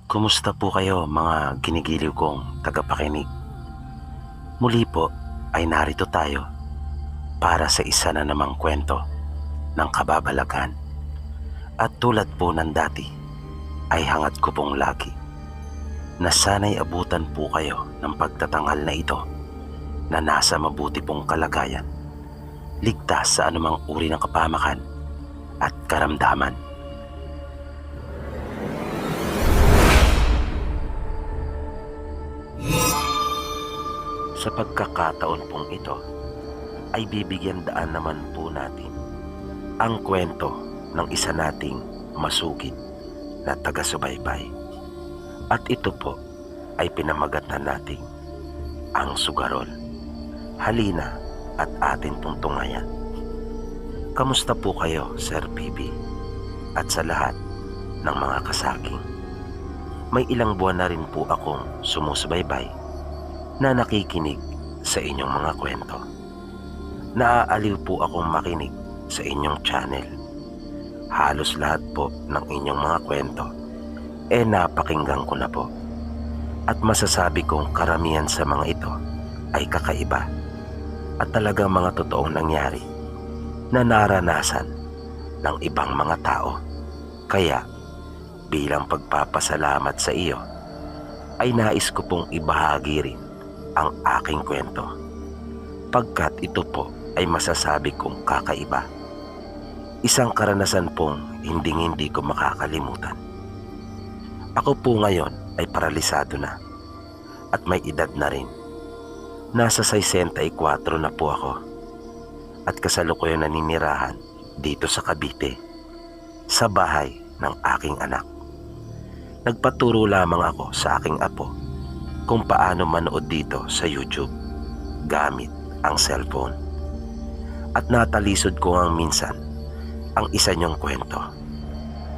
Kumusta po kayo mga ginigiliw kong tagapakinig? Muli po ay narito tayo para sa isa na namang kwento ng kababalaghan. At tulad po ng dati ay hangad ko pong lagi na sana'y abutan po kayo ng pagtatanghal na ito na nasa mabuti pong kalagayan, ligtas sa anumang uri ng kapamakan at karamdaman. Sa pagkakataon pong ito ay bibigyan daan naman po natin ang kwento ng isa nating masugid na taga-subaybay. At ito po ay pinamagatan nating ang Sugarol. Halina at atin pong tungayan. Kamusta po kayo, Sir Bibi? At sa lahat ng mga kasaging? May ilang buwan na rin po akong sumusubaybay na nakikinig sa inyong mga kwento. Naaaliw po akong makinig sa inyong channel. Halos lahat po ng inyong mga kwento napakinggan ko na po. At masasabi kong karamihan sa mga ito ay kakaiba at talagang mga totoong nangyari na naranasan ng ibang mga tao. Kaya bilang pagpapasalamat sa iyo ay nais ko pong ibahagi rin ang aking kwento, pagkat ito po ay masasabi kong kakaiba. Isang karanasan pong hindi ko makakalimutan. Ako po ngayon ay paralisado na at may edad na rin. Nasa 64 na po ako at kasalukuyan naninirahan dito sa Cavite sa bahay ng aking anak. Nagpaturo lamang ako sa aking apo kung paano manood dito sa YouTube gamit ang cellphone. At natalisod ko ngang minsan ang isa niyong kwento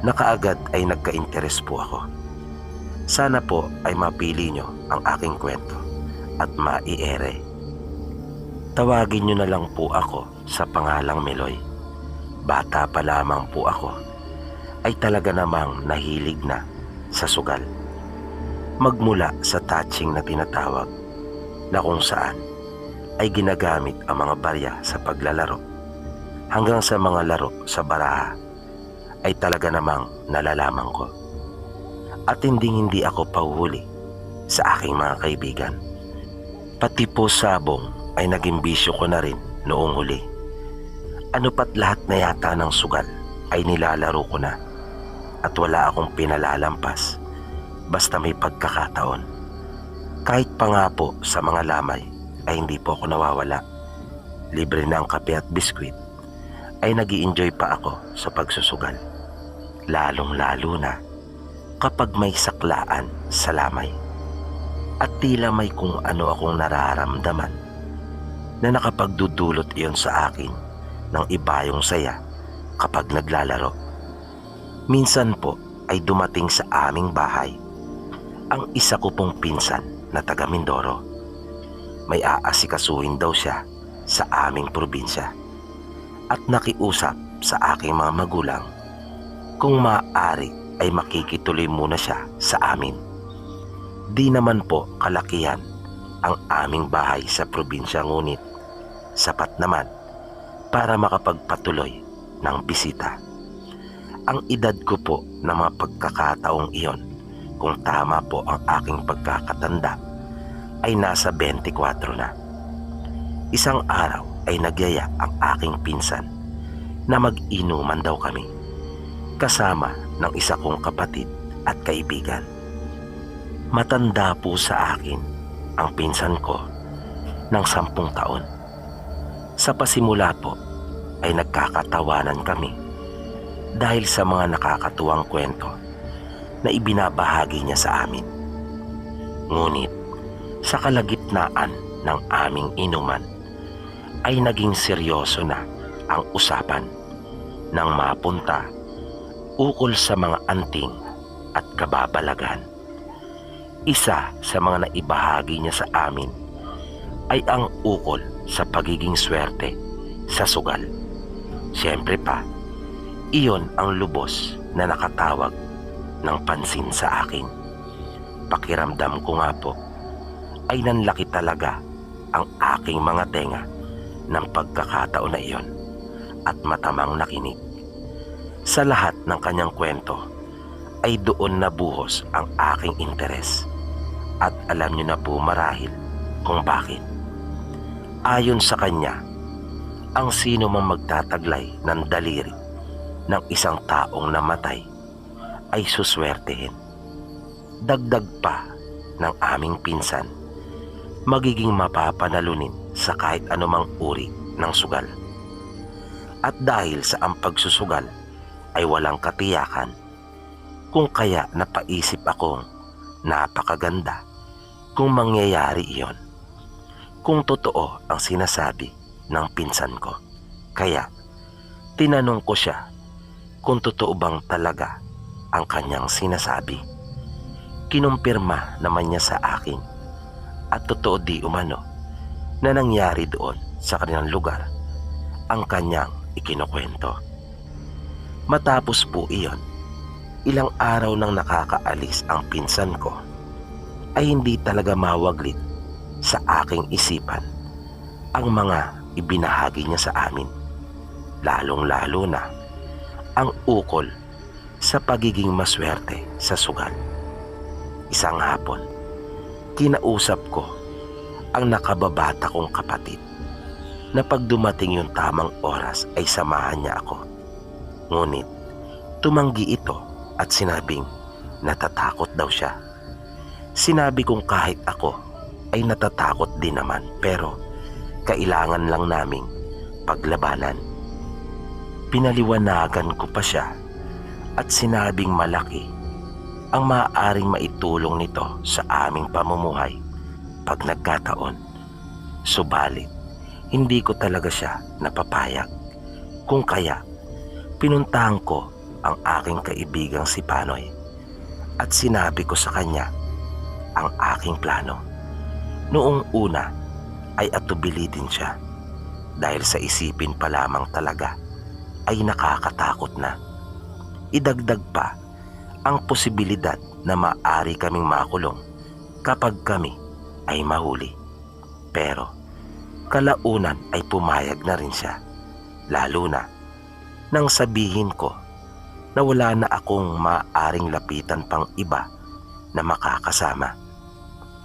na kaagad ay nagka-interes po ako. Sana po ay mapili niyo ang aking kwento at maiere. Tawagin niyo na lang po ako sa pangalang Meloy. Bata pa lamang po ako ay talaga namang nahilig na sa sugal. Magmula sa touching na tinatawag na kung saan ay ginagamit ang mga barya sa paglalaro hanggang sa mga laro sa baraha ay talaga namang nalalaman ko. At hindi ako pahuhuli sa aking mga kaibigan. Pati po sabong ay naging bisyo ko na rin noong huli. Ano pat lahat na yata ng sugal ay nilalaro ko na at wala akong pinalalampas basta may pagkakataon. Kahit pa nga po sa mga lamay ay hindi po ako nawawala. Libre na ang kape at biskwit ay nag-i-enjoy pa ako sa pagsusugal. Lalong lalo na kapag may saklaan sa lamay. At tila may kung ano akong nararamdaman na nakapagdudulot iyon sa akin ng ibayong saya kapag naglalaro. Minsan po ay dumating sa aming bahay ang isa ko pong pinsan na taga Mindoro. May aasikasuhin daw siya sa aming probinsya at nakiusap sa aking mga magulang kung maaari ay makikituloy muna siya sa amin. Di naman po kalakihan ang aming bahay sa probinsya, ngunit sapat naman para makapagpatuloy ng bisita. Ang edad ko po na mga pagkakataong iyon, kung tama po ang aking pagkakatanda, ay nasa 24 na. Isang araw ay nagyaya ang aking pinsan na mag-inuman daw kami kasama ng isa kong kapatid at kaibigan. Matanda po sa akin ang pinsan ko ng 10 taon. Sa pasimula po ay nagkakatawanan kami dahil sa mga nakakatuwang kwento na ibinabahagi niya sa amin. Ngunit sa kalagitnaan ng aming inuman ay naging seryoso na ang usapan nang mapunta ukol sa mga anting at kababalaghan. Isa sa mga naibahagi niya sa amin ay ang ukol sa pagiging swerte sa sugal. Siyempre pa, iyon ang lubos na nakatawag ng pansin sa akin. pakiramdam ko nga po ay nanlaki talaga ang aking mga tenga ng pagkakataon na iyon at matamang nakinig. Sa lahat ng kanyang kwento ay doon nabuhos ang aking interes at alam niyo na po marahil kung bakit. Ayon sa kanya, ang sino mang magtataglay ng daliri ng isang taong namatay ay suswertehin. Dagdag pa ng aming pinsan, magiging mapapanalunin sa kahit anumang uri ng sugal. At dahil sa ang pagsusugal ay walang katiyakan, kung kaya napaisip akong napakaganda kung mangyayari iyon, kung totoo ang sinasabi ng pinsan ko. Kaya tinanong ko siya kung totoo bang talaga ang kanyang sinasabi. Kinumpirma naman niya sa akin at totoo di umano na nangyari doon sa kanilang lugar ang kanyang ikinukwento. Matapos po iyon, ilang araw nang nakakaalis ang pinsan ko, ay hindi talaga mawaglit sa aking isipan ang mga ibinahagi niya sa amin, lalong-lalo na ang ukol sa pagiging maswerte sa sugal. Isang hapon, kinausap ko ang nakababata kong kapatid na pag dumating yung tamang oras ay samahan niya ako. Ngunit tumanggi ito at sinabing natatakot daw siya. Sinabi kong kahit ako ay natatakot din naman, pero kailangan lang naming paglabanan. Pinaliwanagan ko pa siya at sinabing malaki ang maaaring maitulong nito sa aming pamumuhay pag nagkataon. Subalit, hindi ko talaga siya napapayag. Kung kaya, pinuntahan ko ang aking kaibigang si Panoy at sinabi ko sa kanya ang aking plano. Noong una ay atubili din siya dahil sa isipin pa lamang talaga ay nakakatakot na. Idagdag pa ang posibilidad na maaari kaming makulong kapag kami ay mahuli. Pero kalaunan ay pumayag na rin siya, lalo na nang sabihin ko na wala na akong maaaring lapitan pang iba na makakasama.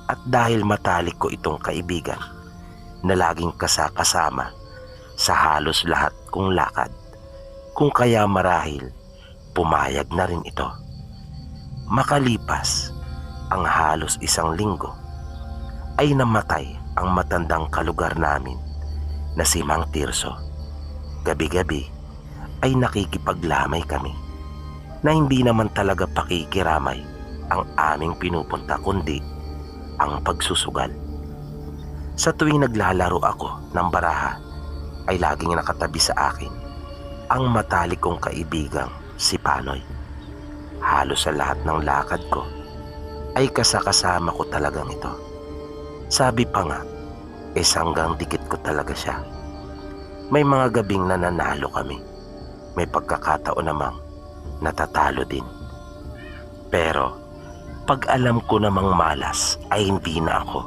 At dahil matalik ko itong kaibigan na laging kasakasama sa halos lahat kong lakad, kung kaya marahil pumayag na rin ito. Makalipas ang halos isang linggo ay namatay ang matandang kalugar namin na si Mang Tirso. Gabi-gabi ay nakikipaglamay kami na hindi naman talaga pakikiramay ang aming pinupunta kundi ang pagsusugal. Sa tuwing naglalaro ako ng baraha ay laging nakatabi sa akin ang matalik kong kaibigang si Panoy. Halos sa lahat ng lakad ko ay kasakasama ko talagang ito. Sabi pa nga, hanggang dikit ko talaga siya. May mga gabing nananalo kami, may pagkakataon namang natatalo din. Pero pag alam ko namang malas ay hindi na ako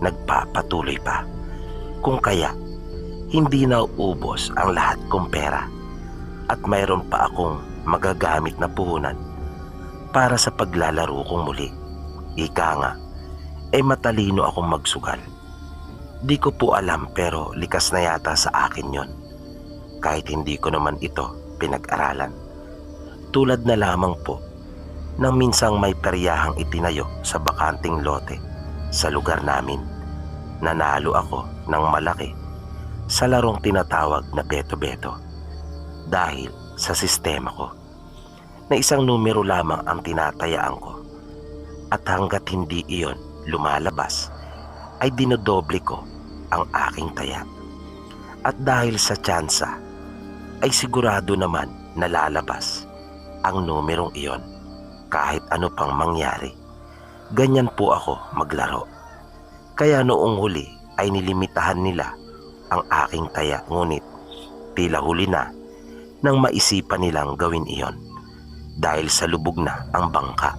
nagpapatuloy pa. Kung kaya hindi na ubos ang lahat kong pera at mayroon pa akong magagamit na puhunan para sa paglalaro kong muli. Ika nga, matalino akong magsugal. Di ko po alam, pero likas na yata sa akin yon, kahit hindi ko naman ito pinag-aralan. Tulad na lamang po nang minsang may peryahang itinayo sa bakanting lote sa lugar namin. Nanalo ako ng malaki sa larong tinatawag na beto-beto dahil sa sistema ko na isang numero lamang ang tinatayaan ko, at hanggat hindi iyon lumalabas ay dinodoble ko ang aking taya. At dahil sa tsansa ay sigurado naman na lalabas ang numerong iyon kahit ano pang mangyari. Ganyan po ako maglaro. Kaya noong huli ay nilimitahan nila ang aking taya, ngunit tila huli na nang maisipan nilang gawin iyon dahil sa lubog na ang bangka.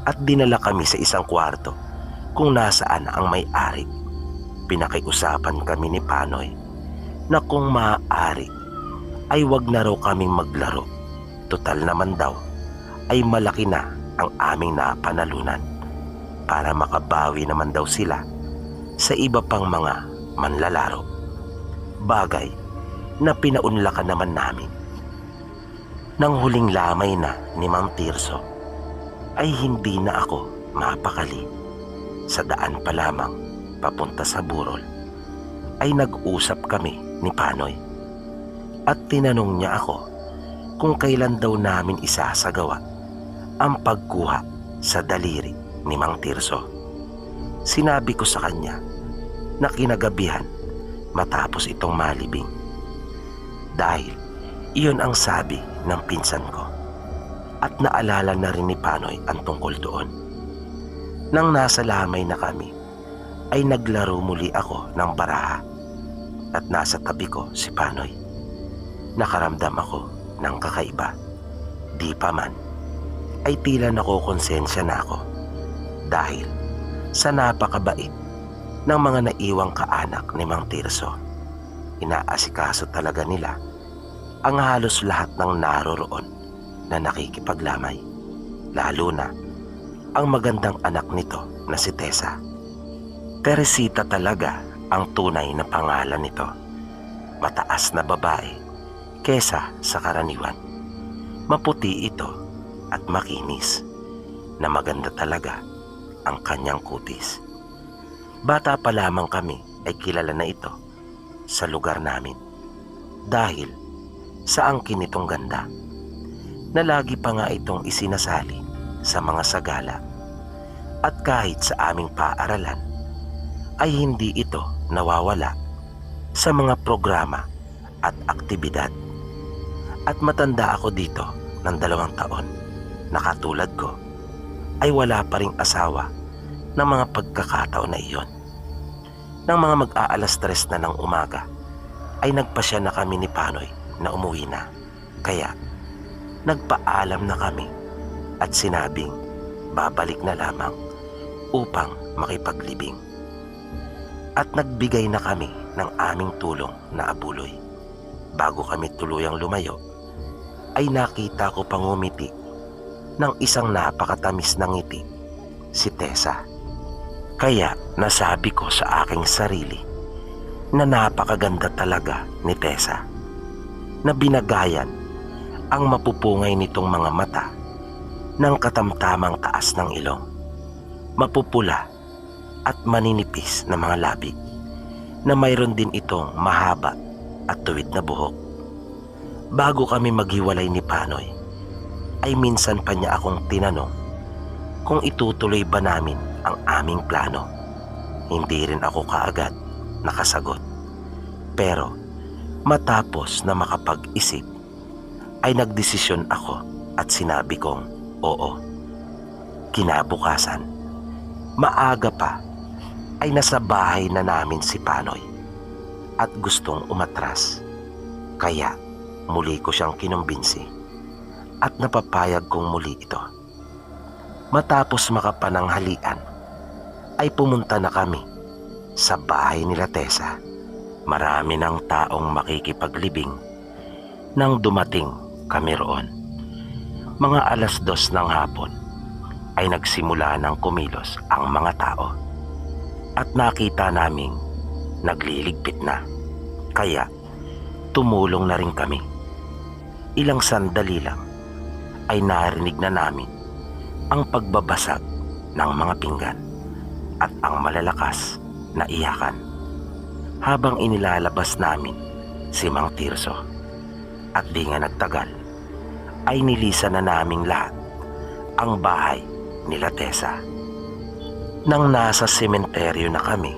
at dinala kami sa isang kwarto kung nasaan ang may-ari. Pinakiusapan kami ni Panoy na kung maaari ay wag na raw kaming maglaro. Total naman daw ay malaki na ang aming napanalunan para makabawi naman daw sila sa iba pang mga manlalaro. Bagay na pinaunlakan naman namin. Nang huling lamay na ni Mang Tirso ay hindi na ako mapakali. Sa daan pa lamang papunta sa burol ay nag-usap kami ni Panoy at tinanong niya ako kung kailan daw namin isasagawa ang pagkuha sa daliri ni Mang Tirso. Sinabi ko sa kanya na kinagabihan matapos itong malibing, dahil iyon ang sabi ng pinsan ko at naalala na rin ni Panoy ang tungkol doon. Nang nasa lamay na kami ay naglaro muli ako ng baraha at nasa tabi ko si Panoy. Nakaramdam ako ng kakaiba. Di pa man ay tila nakokonsensya na ako dahil sa napakabait ng mga naiwang kaanak ni Mang Tirso. Inaasikaso talaga nila ang halos lahat ng naroroon na nakikipaglamay, lalo na ang magandang anak nito na si Tessa. Teresita talaga ang tunay na pangalan nito. Mataas na babae kesa sa karaniwan. Maputi ito at makinis, na maganda talaga ang kanyang kutis. Bata pa lamang kami ay kilala na ito sa lugar namin dahil sa angkin nitong ganda, na lagi pa nga itong isinasali sa mga sagala, at kahit sa aming paaralan ay hindi ito nawawala sa mga programa at aktibidad. At matanda ako dito ng 2 taon na katulad ko ay wala pa ring asawa ng mga pagkakataon na iyon. Nang mga mag-aalas 3 na ng umaga ay nagpasya na kami ni Panoy na umuwi na, kaya nagpaalam na kami at sinabing babalik na lamang upang makipaglibing. At nagbigay na kami ng aming tulong na abuloy. Bago kami tuluyang lumayo ay nakita ko pangumiti ng isang napakatamis na ngiti, si Tessa. Kaya nasabi ko sa aking sarili na napakaganda talaga ni Tessa, na binagayan ang mapupungay nitong mga mata ng katamtamang taas ng ilong, mapupula at maninipis na mga labi, na mayroon din itong mahaba at tuwid na buhok. Bago kami maghiwalay ni Panoy ay minsan pa niya akong tinanong kung itutuloy ba namin ang aming plano. Hindi rin ako kaagad nakasagot, pero matapos na makapag-isip ay nagdesisyon ako at sinabi kong oo. Kinabukasan, maaga pa ay nasa bahay na namin si Panoy at gustong umatras, kaya muli ko siyang kinumbinsi at napapayag kong muli ito. Matapos makapananghalian ay pumunta na kami sa bahay nila Tessa. Marami ng taong makikipaglibing nang dumating kami roon. Mga alas 2 ng hapon ay nagsimula ng kumilos ang mga tao at nakita naming nagliligpit na, kaya tumulong na rin kami. Ilang sandali lang ay narinig na namin ang pagbabasag ng mga pinggan at ang malalakas na iyakan. Habang inilalabas namin si Mang Tirso, at di nga nagtagal ay nilisan na naming lahat ang bahay nila Tessa. Nang nasa sementeryo na kami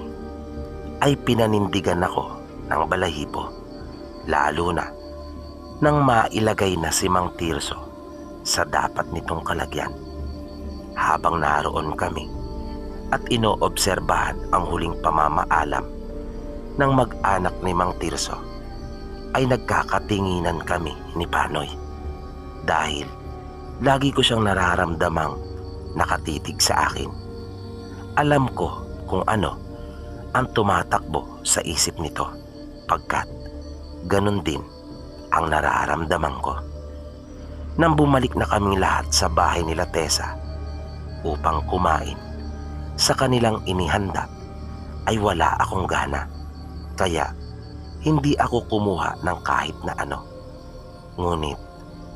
ay pinanindigan ako ng balahibo, lalo na nang mailagay na si Mang Tirso sa dapat nitong kalagyan. Habang naroon kami at inoobserbahan ang huling pamamaalam ng mag-anak ni Mang Tirso, ay nagkakatinginan kami ni Panoy dahil lagi ko siyang nararamdamang nakatitig sa akin. Alam ko kung ano ang tumatakbo sa isip nito pagkat ganun din ang nararamdaman ko. Nang bumalik na kaming lahat sa bahay nila Tessa upang kumain sa kanilang inihanda, ay wala akong gana. Kaya hindi ako kumuha ng kahit na ano. Ngunit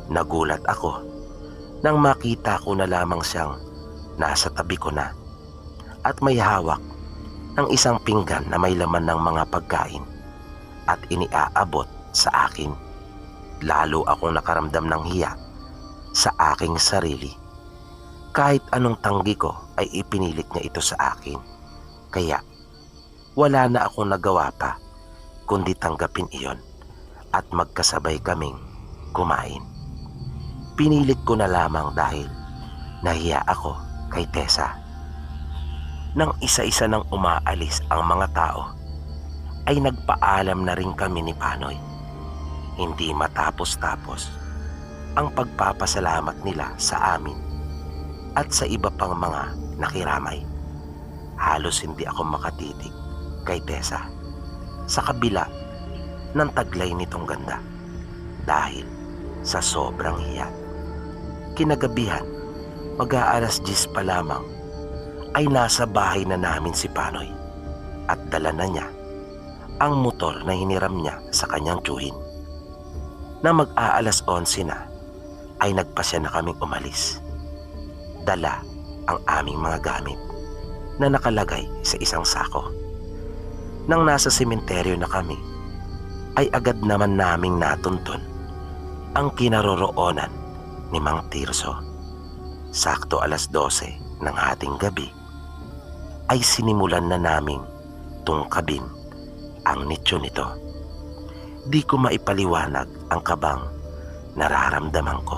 nagulat ako nang makita ko na lamang siyang nasa tabi ko na at may hawak ng isang pinggan na may laman ng mga pagkain at iniaabot sa akin. Lalo akong nakaramdam ng hiya sa aking sarili. Kahit anong tanggi ko ay ipinilit niya ito sa akin. Kaya wala na akong nagawa pa kundi tanggapin iyon at magkasabay kaming kumain. Pinilit ko na lamang dahil nahiya ako kay Tessa. Nang isa-isa nang umaalis ang mga tao, ay nagpaalam na rin kami ni Panoy. Hindi matapos-tapos ang pagpapasalamat nila sa amin at sa iba pang mga nakiramay. Halos hindi ako makatitig kay Tessa sa kabila ng taglay nitong ganda dahil sa sobrang hiya. Kinagabihan, mag-aalas 10 pa lamang, ay nasa bahay na namin si Panoy at dala na niya ang motor na hiniram niya sa kanyang tiyuhin. Na mag-aalas 11 na ay nagpasya na kaming umalis. Dala ang aming mga gamit na nakalagay sa isang sako. Nang nasa sementeryo na kami, ay agad naman naming natuntun ang kinaroroonan ni Mang Tirso. Sakto alas 12 ng hating gabi, ay sinimulan na naming tungkabin ang nicho nito. Di ko maipaliwanag ang kabang nararamdaman ko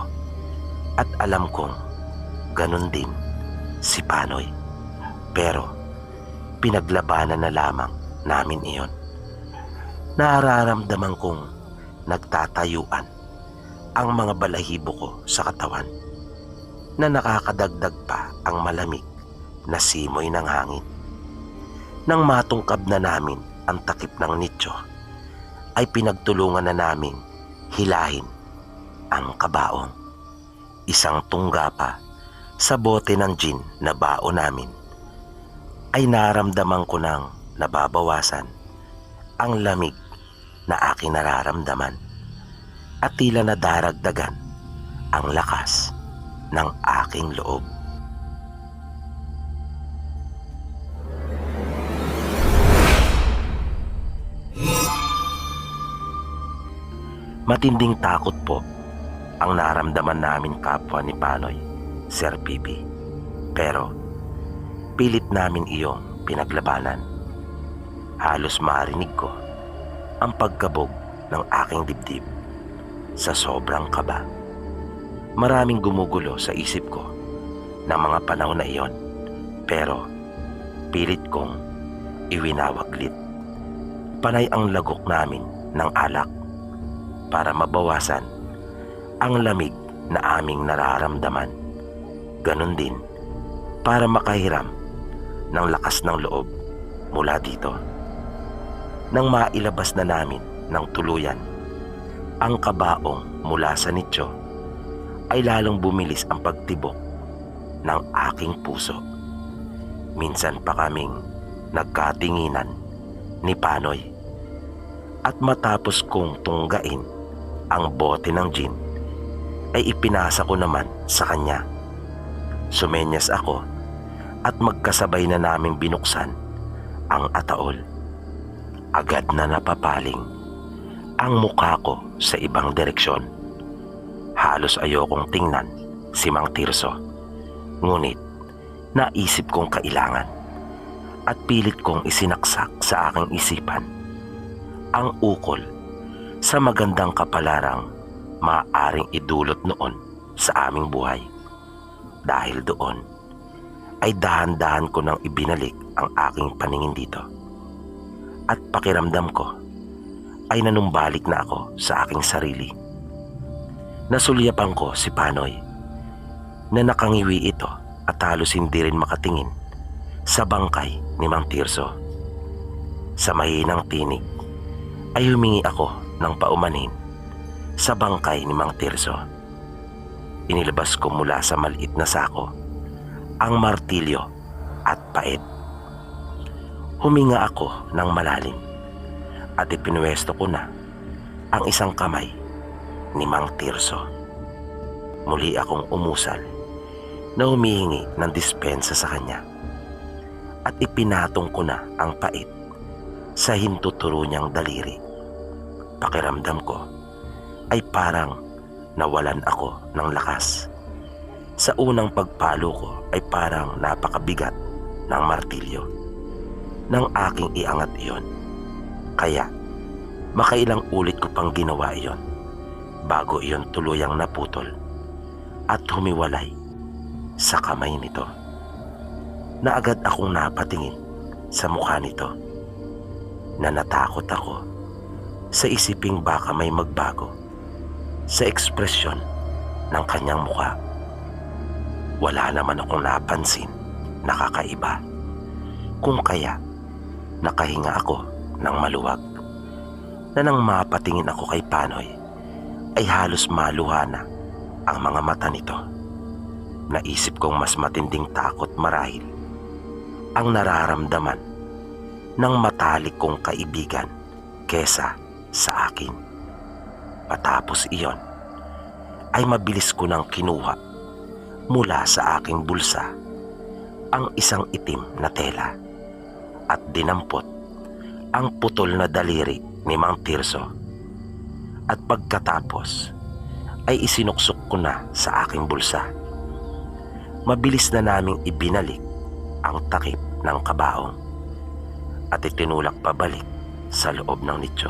at alam kong ganun din si Panoy. Pero pinaglabanan na lamang namin iyon. Nararamdaman kong nagtatayuan ang mga balahibo ko sa katawan na nakakadagdag pa ang malamig na simoy ng hangin. Nang matungkab na namin ang takip ng nicho, ay pinagtulungan na naming hilahin ang kabaong. Isang tungga pa sa bote ng gin na bao namin, ay naramdaman ko nang nababawasan ang lamig na aking nararamdaman at tila nadaragdagan ang lakas ng aking loob. Matinding takot po ang naramdaman namin kapwa ni Panoy, Sir Pipi. Pero pilit namin iyong pinaglabanan. Halos marinig ko ang pagkabog ng aking dibdib sa sobrang kaba. Maraming gumugulo sa isip ko ng mga panahon na iyon, pero pilit kong iwinawaglit. Panay ang lagok namin ng alak para mabawasan ang lamig na aming nararamdaman. Ganon din para makahiram ng lakas ng loob mula dito. Nang mailabas na namin ng tuluyan ang kabaong mula sa nicho, ay lalong bumilis ang pagtibok ng aking puso. Minsan pa kaming nagkatinginan ni Panoy at matapos kong tunggain ang bote ng gin, ay ipinasa ko naman sa kanya. Sumenyas ako at magkasabay na naming binuksan ang ataol. Agad na napapaling ang mukha ko sa ibang direksyon. Halos ayokong tingnan si Mang Tirso. Ngunit naisip kong kailangan at pilit kong isinaksak sa aking isipan ang ukol sa magandang kapalarang maaaring idulot noon sa aming buhay. Dahil doon ay dahan-dahan ko nang ibinalik ang aking paningin dito. At pakiramdam ko ay nanumbalik na ako sa aking sarili. Nasulyapan ko si Panoy na nakangiwi ito at halos hindi rin makatingin sa bangkay ni Mang Tirso. Sa mahinang tinig ay humingi ako ng paumanhin sa bangkay ni Mang Tirso. Inilabas ko mula sa maliit na sako ang martilyo at paet. Huminga ako ng malalim at ipinwesto ko na ang isang kamay ni Mang Tirso. Muli akong umusal na humihingi ng dispensa sa kanya at ipinatong ko na ang pait sa hintuturo niyang daliri. Pakiramdam ko ay parang nawalan ako ng lakas. Sa unang pagpalo ko ay parang napakabigat ng martilyo nang aking iangat iyon. Kaya makailang ulit ko pang ginawa iyon bago iyon tuluyang naputol at humiwalay sa kamay nito. Na agad akong napatingin sa mukha nito na natakot ako sa isiping baka may magbago sa ekspresyon ng kanyang mukha. Wala naman akong napansin na kakaiba, kung kaya nakahinga ako ng maluwag na nang mapatingin ako kay Panoy ay halos maluha na ang mga mata nito. Naisip kong mas matinding takot marahil ang nararamdaman ng matalik kong kaibigan kesa sa akin. Matapos iyon ay mabilis ko nang kinuha mula sa aking bulsa ang isang itim na tela at dinampot ang putol na daliri ni Mang Tirso. At pagkatapos ay isinuksok ko na sa aking bulsa. Mabilis na naming ibinalik ang takip ng kabaong at itinulak pabalik sa loob ng nicho.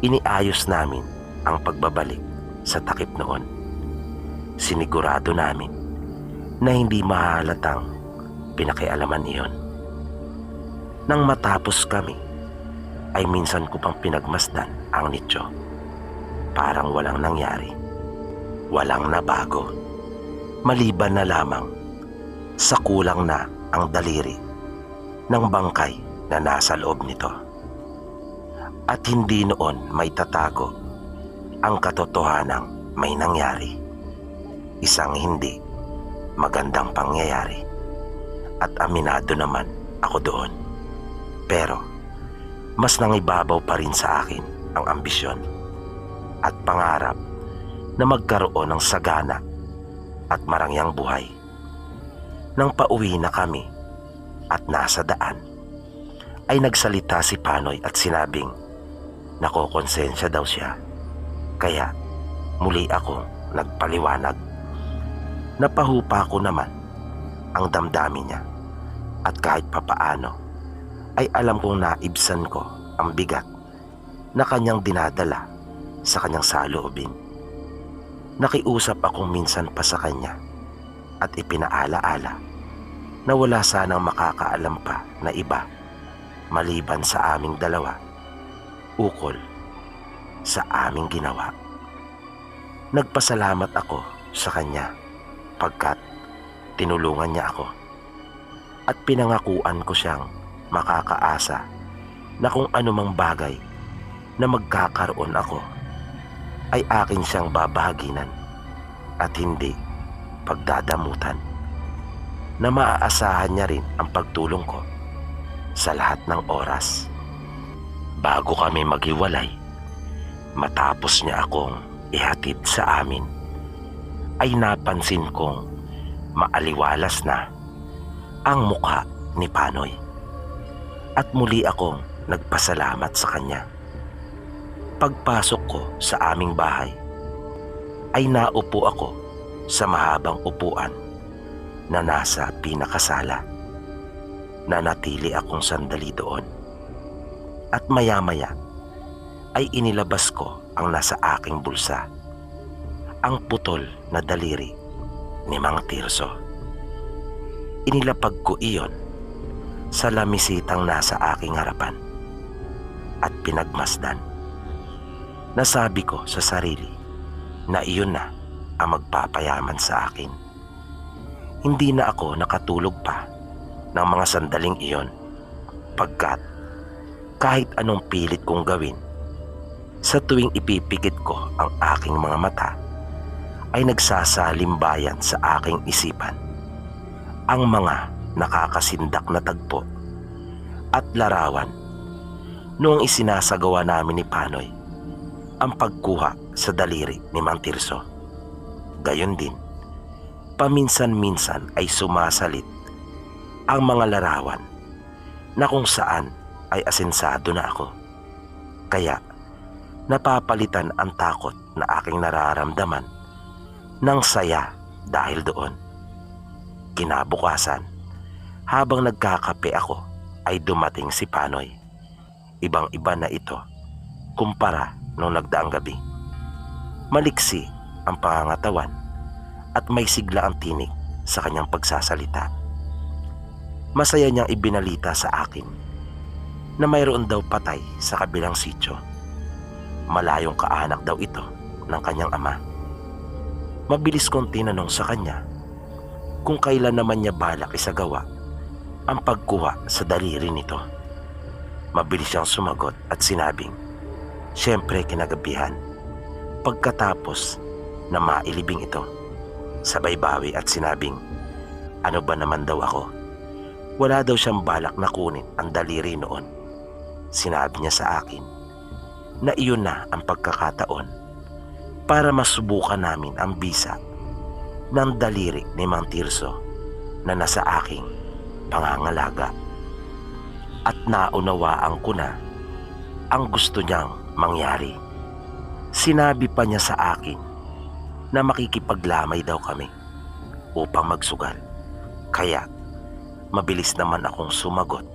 Iniayos namin ang pagbabalik sa takip noon. Sinigurado namin na hindi mahalatang pinakialaman iyon. Nang matapos kami ay minsan ko pang pinagmasdan ang nicho. Parang walang nangyari, walang nabago, maliban na lamang sa kulang na ang daliri ng bangkay na nasa loob nito. At hindi noon may tatago ang katotohanang may nangyari. Isang hindi magandang pangyayari at aminado naman ako doon. Pero mas nangibabaw pa rin sa akin ang ambisyon at pangarap na magkaroon ng sagana at marangyang buhay. Nang pauwi na kami at nasa daan ay nagsalita si Panoy at sinabing nakokonsensya daw siya. Kaya muli akong nagpaliwanag. Napahupa ko naman ang damdamin niya at kahit papaano ay alam kong naibsan ko ang bigat na kanyang dinadala sa kanyang saloobin. Nakiusap akong minsan pa sa kanya at ipinaalaala na wala sanang makakaalam pa na iba maliban sa aming dalawa ukol sa aming ginawa. Nagpasalamat ako sa kanya pagkat tinulungan niya ako at pinangakuan ko siyang makakaasa na kung anumang bagay na magkakaroon ako ay akin siyang babahaginan at hindi pagdadamutan, na maaasahan niya rin ang pagtulong ko sa lahat ng oras. Bago kami maghiwalay, matapos niya akong ihatid sa amin, ay napansin kong maaliwalas na ang mukha ni Panoy. At muli akong nagpasalamat sa kanya. Pagpasok ko sa aming bahay, ay naupo ako sa mahabang upuan na nasa pinakasala. Nanatili akong sandali doon. At maya-maya ay inilabas ko ang nasa aking bulsa, ang putol na daliri ni Mang Tirso. Inilapag ko iyon sa lamisitang nasa aking harapan at pinagmasdan. Nasabi ko sa sarili na iyon na ang magpapayaman sa akin. Hindi na ako nakatulog pa ng mga sandaling iyon pagkat kahit anong pilit kong gawin, sa tuwing ipipikit ko ang aking mga mata ay nagsasalimbayan sa aking isipan ang mga nakakasindak na tagpo at larawan noong isinasagawa namin ni Panoy ang pagkuha sa daliri ni Mang Tirso. Gayon din, paminsan-minsan ay sumasalit ang mga larawan na kung saan ay asensado na ako. Kaya napapalitan ang takot na aking nararamdaman ng saya dahil doon. Kinabukasan, habang nagkakape ako ay dumating si Panoy. Ibang-iba na ito kumpara nung nagdaang gabi. Maliksi ang pangangatawan at may sigla ang tinig sa kanyang pagsasalita. Masaya niyang ibinalita sa akin na mayroon daw patay sa kabilang sityo. Malayong kaanak daw ito ng kanyang ama. Mabilis kong tinanong sa kanya kung kailan naman niya balak isagawa ang pagkuha sa daliri nito. Mabilis siyang sumagot at sinabing, siyempre kinagabihan, pagkatapos na mailibing ito. Sabay bawi at sinabing, ano ba naman daw ako? Wala daw siyang balak na kunin ang daliri noon. Sinabi niya sa akin na iyon na ang pagkakataon para masubukan namin ang bisa ng daliri ni Mang Tirso na nasa aking pangangalaga. At naunawaan ko na ang gusto niyang mangyari. Sinabi pa niya sa akin na makikipaglamay daw kami upang magsugal. Kaya mabilis naman akong sumagot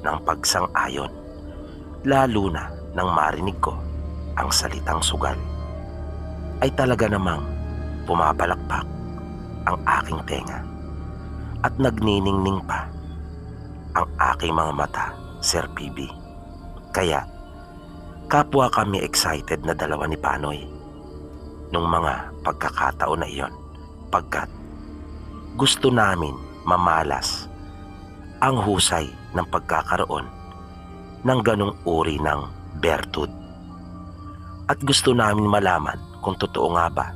ng pagsang-ayon, lalo na nang marinig ko ang salitang sugal. Ay talaga namang pumapalakpak ang aking tenga at nagniningning pa ang aking mga mata, Sir PB. Kaya kapwa kami excited na dalawa ni Panoy nung mga pagkakataon na iyon, pagkat gusto namin mamalas ang husay ng pagkakaroon ng ganong uri ng bertud. At gusto namin malaman kung totoo nga ba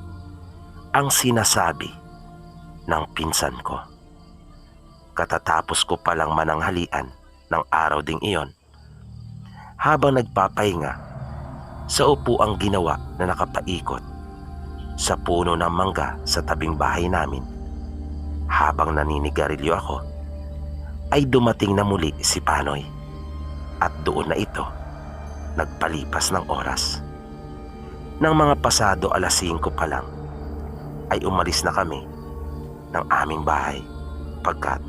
ang sinasabi ng pinsan ko. Katatapos ko palang mananghalian ng araw ding iyon, habang nagpapahinga sa upuang ginawa na nakapaikot sa puno ng mangga sa tabing bahay namin, habang naninigarilyo ako, ay dumating na muli si Panoy. At doon na ito nagpalipas ng oras. Nang mga pasado alas 5 pa lang, ay umalis na kami ng aming bahay pagkat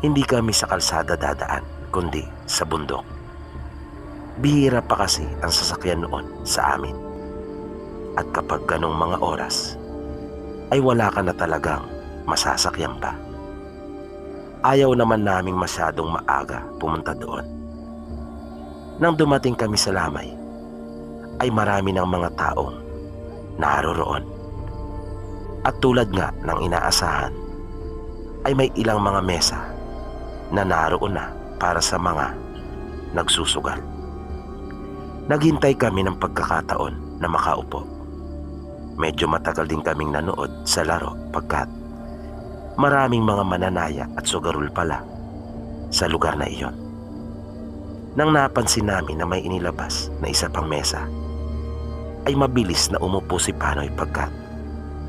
hindi kami sa kalsada dadaan kundi sa bundok. Bihira pa kasi ang sasakyan noon sa amin. At kapag ganong mga oras, ay wala ka na talagang masasakyan pa. Ayaw naman naming masyadong maaga pumunta doon. Nang dumating kami sa lamay, ay marami ng mga taong naroroon. At tulad nga ng inaasahan, ay may ilang mga mesa na naroon na para sa mga nagsusugal. Naghintay kami ng pagkakataon na makaupo. Medyo matagal din kaming nanood sa laro pagkat maraming mga mananaya at sugarol pala sa lugar na iyon. Nang napansin namin na may inilabas na isa pang mesa, ay mabilis na umupo si Panoy pagkat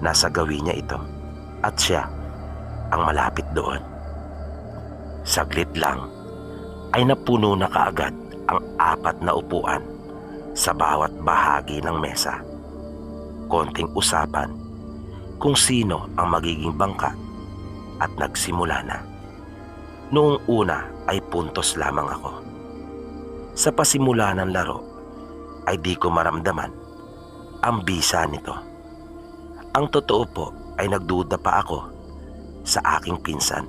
nasa gawin niya ito at siya ang malapit doon. Saglit lang ay napuno na kaagad ang 4 na upuan sa bawat bahagi ng mesa. Konting usapan kung sino ang magiging bangka at nagsimula na. Noong una ay puntos lamang ako. Sa pasimula ng laro ay di ko maramdaman ang bisa nito. Ang totoo po ay nagduda pa ako sa aking pinsan.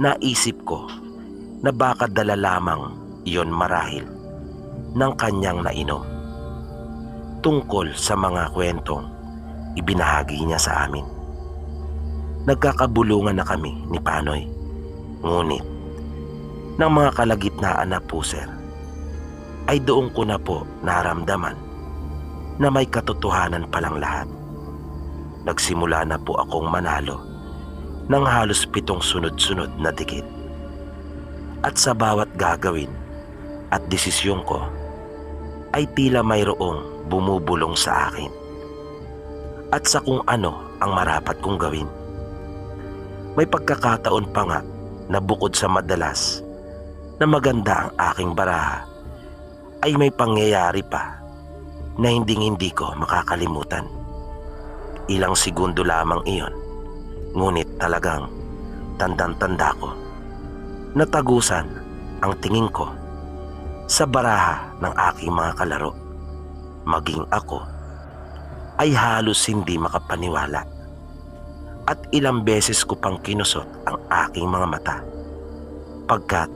Naisip ko na baka dala lamang iyon marahil ng kanyang nainom tungkol sa mga kwentong ibinahagi niya sa amin. Nagkakabulungan na kami ni Panoy. Ngunit, ng mga kalagitnaan na po sir, ay doon ko na po naramdaman na may katotohanan palang lahat. Nagsimula na po akong manalo ng halos 7 sunod-sunod na dikit. At sa bawat gagawin at desisyon ko ay tila mayroong bumubulong sa akin at sa kung ano ang marapat kong gawin. May pagkakataon pa nga na bukod sa madalas na maganda ang aking baraha ay may pangyayari pa na hindi ko makakalimutan. Ilang segundo lamang iyon, ngunit talagang tandang-tanda ko. Natagusan ang tingin ko sa baraha ng aking mga kalaro. Maging ako ay halos hindi makapaniwala. At ilang beses ko pang kinusot ang aking mga mata pagkat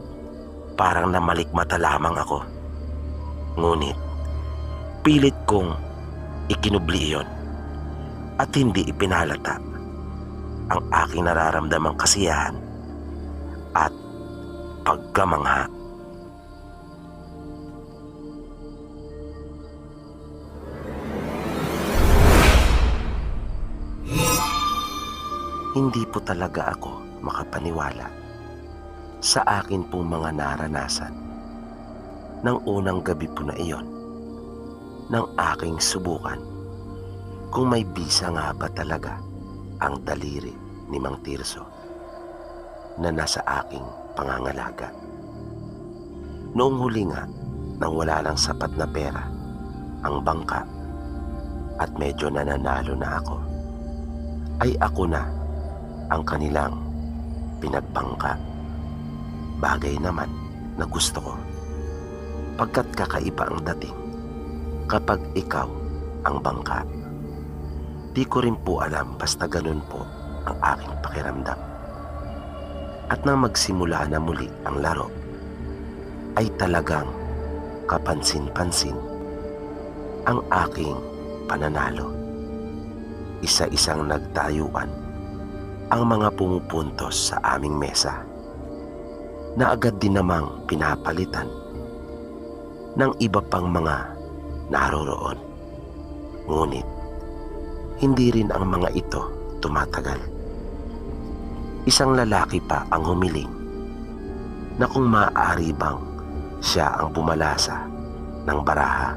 parang namalikmata lamang ako. Ngunit pilit kong ikinubli iyon at hindi ipinalata ang aking nararamdamang kasiyahan at pagkamangha. Hindi po talaga ako makapaniwala sa akin pong mga naranasan ng unang gabi po na iyon ng aking subukan kung may bisa nga ba talaga ang daliri ni Mang Tirso na nasa aking pangangalaga. Noong huli nga, nang wala lang sapat na pera ang bangka at medyo nananalo na ako, ay ako na ang kanilang pinagbangka. Bagay naman na gusto ko pagkat kakaiba ang dating kapag ikaw ang bangka. Di ko rin po alam, basta ganun po ang aking pakiramdam. At nang magsimula na muli ang laro ay talagang kapansin-pansin ang aking pananalo. Isa-isang nagtayuan ang mga pumupuntos sa aming mesa na agad din namang pinapalitan ng iba pang mga naroroon. Ngunit hindi rin ang mga ito tumatagal. Isang lalaki pa ang humiling na kung maaari bang siya ang pumalasa ng baraha,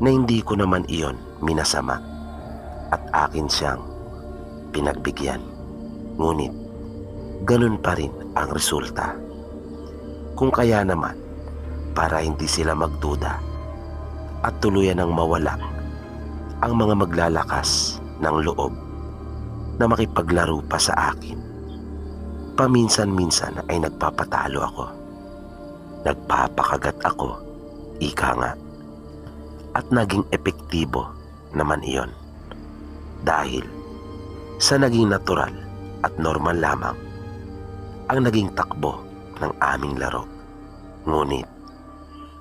na hindi ko naman iyon minasama at akin siyang pinagbigyan. Ngunit ganun pa rin ang resulta. Kung kaya naman, para hindi sila magduda at tuluyan ng mawala ang mga maglalakas ng loob na makipaglaro pa sa akin, paminsan-minsan ay nagpapatalo ako. Nagpapakagat ako, ika nga. At naging epektibo naman iyon dahil sa naging natural at normal lamang ang naging takbo ng aming laro. Ngunit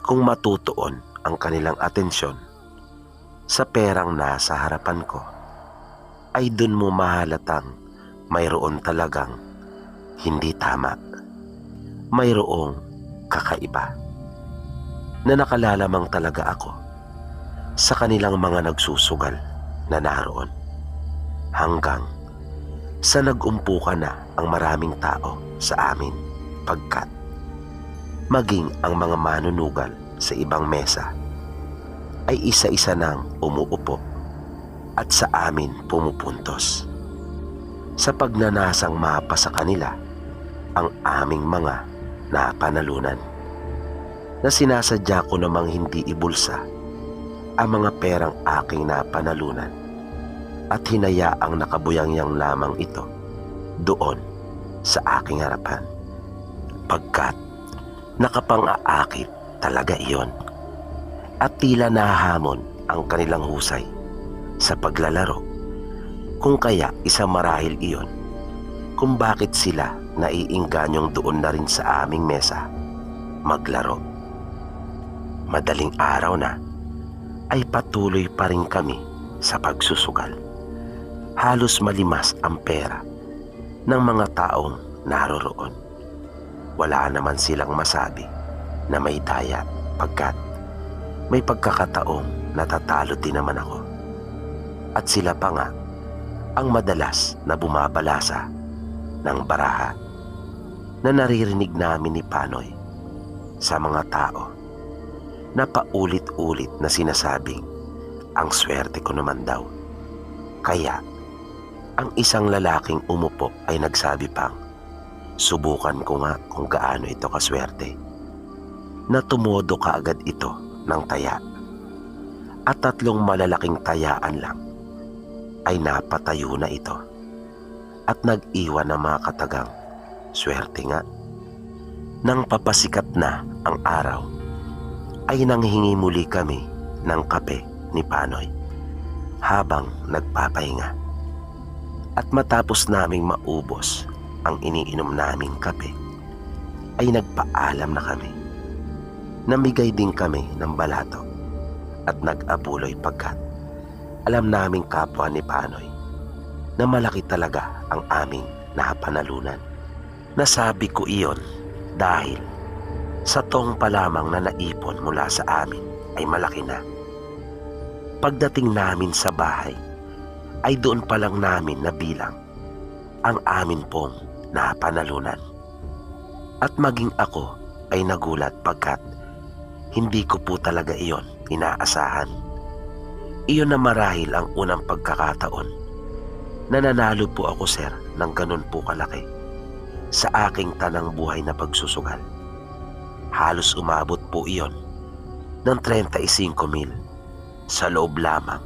kung matutuon ang kanilang atensyon sa perang nasa harapan ko, ay dun mo mahalatang mayroon talagang hindi tama. Mayroong kakaiba na nakalalamang talaga ako sa kanilang mga nagsusugal na naroon, hanggang sa nag-umpukan na ang maraming tao sa amin pagkat maging ang mga manunugal sa ibang mesa ay isa-isa nang umuupo at sa amin pumupuntos sa pagnanasang mapa sa kanila ang aming mga napanalunan, na sinasadya ko namang hindi ibulsa ang mga perang aking napanalunan at hinayaang nakabuyangyang lamang ito doon sa aking harapan, pagkat nakapang-aakit talaga iyon at tila nahahamon ang kanilang husay sa paglalaro. Kung kaya isa marahil iyon kung bakit sila naiingganyong doon na rin sa aming mesa maglaro. Madaling araw na ay patuloy pa rin kami sa pagsusugal Halos malimas ang pera ng mga taong naroroon. Wala naman silang masabi na may daya pagkat may pagkakataong natatalo din naman ako. At sila pa nga ang madalas na bumabalasa ng baraha na naririnig namin ni Panoy sa mga tao na paulit-ulit na sinasabing ang swerte ko naman daw. Kaya ang isang lalaking umupo ay nagsabi pang, subukan ko nga kung gaano ito kaswerte. Na tumodo kaagad ito ng taya. At 3 malalaking tayaan lang ay napatayo na ito. At nag-iwan ng mga katagang, swerte nga. Nang papasikat na ang araw, ay nanghingi muli kami ng kape ni Panoy habang nagpapahinga. At matapos naming maubos ang iniinom naming kape, ay nagpaalam na kami. Namigay din kami ng balato at nag-abuloy pagkat alam naming kapwa ni Panoy na malaki talaga ang aming napanalunan. Nasabi ko iyon dahil sa tong pa lamang na naipon mula sa amin ay malaki na. Pagdating namin sa bahay, ay doon pa lang namin nabilang ang amin pong napanalunan. At maging ako ay nagulat pagkat hindi ko po talaga iyon inaasahan. Iyon na marahil ang unang pagkakataon na nanalo po ako, sir, ng ganun po kalaki sa aking tanang buhay na pagsusugal. Halos umabot po iyon ng 35,000 sa loob lamang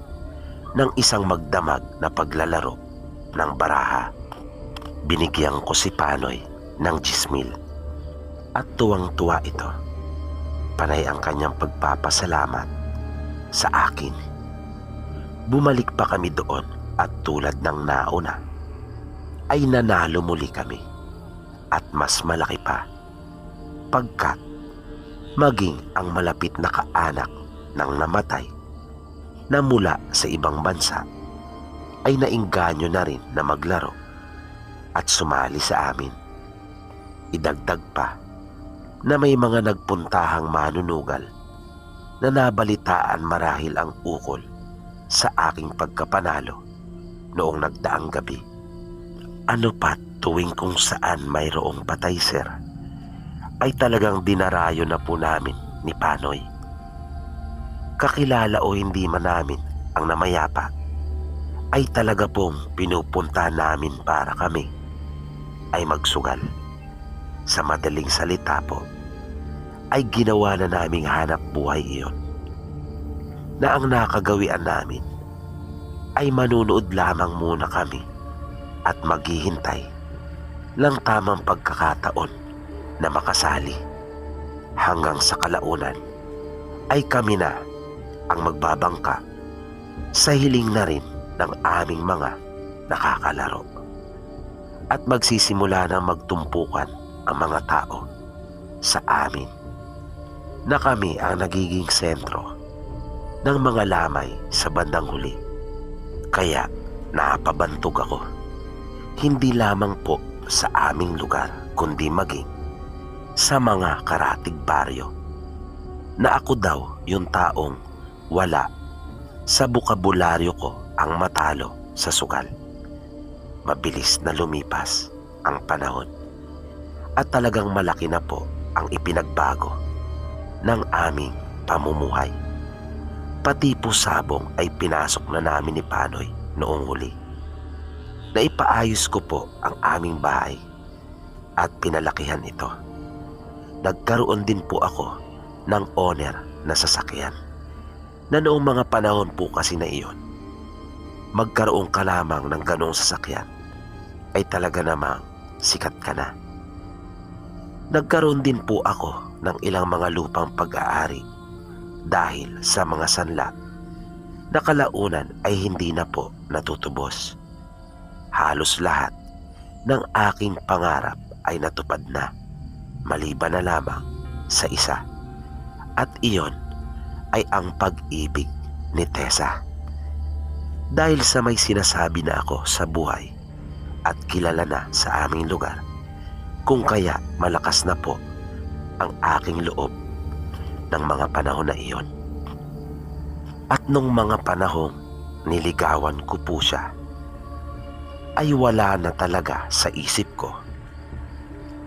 ng isang magdamag na paglalaro ng baraha. Binigyan ko si Panoy ng 10,000 at tuwang-tuwa ito. Panay ang kanyang pagpapasalamat sa akin. Bumalik pa kami doon at tulad ng nauna ay nanalo muli kami at mas malaki pa pagkat maging ang malapit na kaanak ng namatay na mula sa ibang bansa ay naingganyo na rin na maglaro at sumali sa amin. Idagdag pa na may mga nagpuntahang manunugal na nabalitaan marahil ang ukol sa aking pagkapanalo noong nagdaang gabi. Ano pat tuwing kung saan mayroong patay, sir, ay talagang dinarayo na po namin ni Panoy. Kakilala o hindi man namin ang namayapa, ay talaga pong pinupunta namin para kami ay magsugal. Sa madaling salita po, ay ginawa na naming hanap buhay iyon. Na ang nakagawian namin ay manunood lamang muna kami at maghihintay lang tamang pagkakataon na makasali. Hanggang sa kalaunan ay kami na ang magbabangka sa hiling na rin ng aming mga nakakalaro. At magsisimula na magtumpukan ang mga tao sa amin na kami ang nagiging sentro ng mga lamay sa bandang huli. Kaya napabantog ako, hindi lamang po sa aming lugar kundi maging sa mga karatig baryo, na ako daw yung taong wala sa bukabularyo ko ang matalo sa sugal. Mabilis na lumipas ang panahon at talagang malaki na po ang ipinagbago ng aming pamumuhay. Pati po sabong ay pinasok na namin ni Panoy noong huli. Naipaayos ko po ang aming bahay at pinalakihan ito. Nagkaroon din po ako ng owner na sasakyan na noong mga panahon po kasi na iyon, magkaroon ka lamang ng ganong sasakyan ay talaga namang sikat ka na. Nagkaroon din po ako ng ilang mga lupang pag-aari dahil sa mga sanla na kalaunan ay hindi na po natutubos. Halos lahat ng aking pangarap ay natupad na, maliban na lamang sa isa, at iyon ay ang pag-ibig ni Tessa. Dahil sa may sinasabi na ako sa buhay at kilala na sa aming lugar, kung kaya malakas na po ang aking loob ng mga panahon na iyon. At nung mga panahong niligawan ko po siya, ay wala na talaga sa isip ko